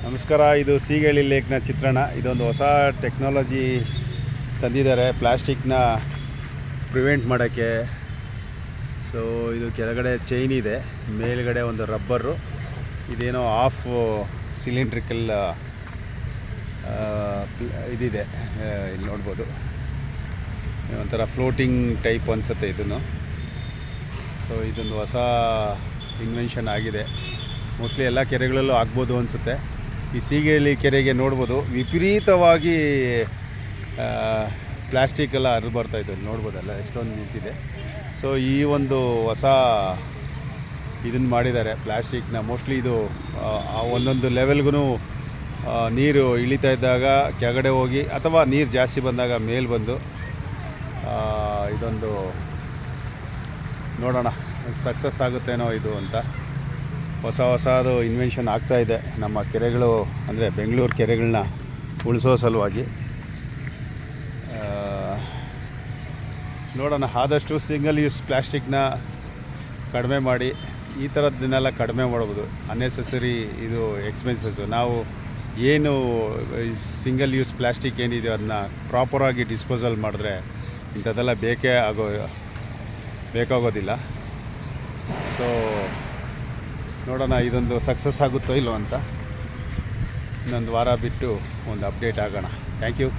ನಮಸ್ಕಾರ, ಇದು ಸೀಗಳಿ ಲೇಕ್ನ ಚಿತ್ರಣ. ಇದೊಂದು ಹೊಸ ಟೆಕ್ನಾಲಜಿ ತಂದಿದ್ದಾರೆ ಪ್ಲಾಸ್ಟಿಕ್ನ ಪ್ರಿವೆಂಟ್ ಮಾಡೋಕ್ಕೆ. ಸೊ ಇದು ಕೆಳಗಡೆ ಚೈನ್ ಇದೆ, ಮೇಲ್ಗಡೆ ಒಂದು ರಬ್ಬರು, ಇದೇನೋ ಆಫ್ ಸಿಲಿಂಡ್ರಿಕಲ್ ಇದಿದೆ. ಇಲ್ಲಿ ನೋಡ್ಬೋದು, ಒಂಥರ ಫ್ಲೋಟಿಂಗ್ ಟೈಪ್ ಅನಿಸುತ್ತೆ ಇದನ್ನು. ಸೊ ಇದೊಂದು ಹೊಸ ಇನ್ವೆನ್ಷನ್ ಆಗಿದೆ. ಮೋಸ್ಟ್ಲಿ ಎಲ್ಲ ಕೆರೆಗಳಲ್ಲೂ ಆಗ್ಬೋದು ಅನಿಸುತ್ತೆ. ಈ ಸೀಗಳಿ ಕೆರೆಗೆ ನೋಡ್ಬೋದು ವಿಪರೀತವಾಗಿ ಪ್ಲಾಸ್ಟಿಕ್ ಎಲ್ಲ ಹರಿದು ಬರ್ತಾಯಿತ್ತು. ನೋಡ್ಬೋದಲ್ಲ ಎಷ್ಟೊಂದು ನಿಂತಿದೆ. ಸೊ ಈ ಒಂದು ಹೊಸ ಇದನ್ನು ಮಾಡಿದ್ದಾರೆ ಪ್ಲಾಸ್ಟಿಕ್ನ. ಮೋಸ್ಟ್ಲಿ ಇದು ಒಂದೊಂದು ಲೆವೆಲ್ಗೂ ನೀರು ಇಳಿತಾ ಇದ್ದಾಗ ಕೆಳಗಡೆ ಹೋಗಿ, ಅಥವಾ ನೀರು ಜಾಸ್ತಿ ಬಂದಾಗ ಮೇಲೆ ಬಂದು, ಇದೊಂದು ನೋಡೋಣ ಸಕ್ಸಸ್ ಆಗುತ್ತೇನೋ ಇದು ಅಂತ. ಹೊಸದು ಇನ್ವೆನ್ಷನ್ ಆಗ್ತಾಯಿದೆ ನಮ್ಮ ಕೆರೆಗಳು, ಅಂದರೆ ಬೆಂಗಳೂರು ಕೆರೆಗಳನ್ನ ಉಳಿಸೋ ಸಲುವಾಗಿ. ನೋಡೋಣ, ಆದಷ್ಟು ಸಿಂಗಲ್ ಯೂಸ್ ಪ್ಲಾಸ್ಟಿಕ್ನ ಕಡಿಮೆ ಮಾಡಿ ಈ ಥರದ್ದನ್ನೆಲ್ಲ ಕಡಿಮೆ ಮಾಡ್ಬೋದು. ಅನ್ನೆಸೆಸರಿ ಇದು ಎಕ್ಸ್ಪೆನ್ಸಸ್ಸು. ನಾವು ಏನು ಸಿಂಗಲ್ ಯೂಸ್ ಪ್ಲಾಸ್ಟಿಕ್ ಏನಿದೆ ಅದನ್ನ ಪ್ರಾಪರಾಗಿ ಡಿಸ್ಪೋಸಲ್ ಮಾಡಿದ್ರೆ ಇಂಥದ್ದೆಲ್ಲ ಬೇಕಾಗೋದಿಲ್ಲ. ಸೊ ನೋಡೋಣ ಇದೊಂದು ಸಕ್ಸಸ್ ಆಗುತ್ತೋ ಇಲ್ಲೋ ಅಂತ. ಇನ್ನೊಂದು ವಾರ ಬಿಟ್ಟು ಒಂದು ಅಪ್ಡೇಟ್ ಆಗೋಣ. Thank you.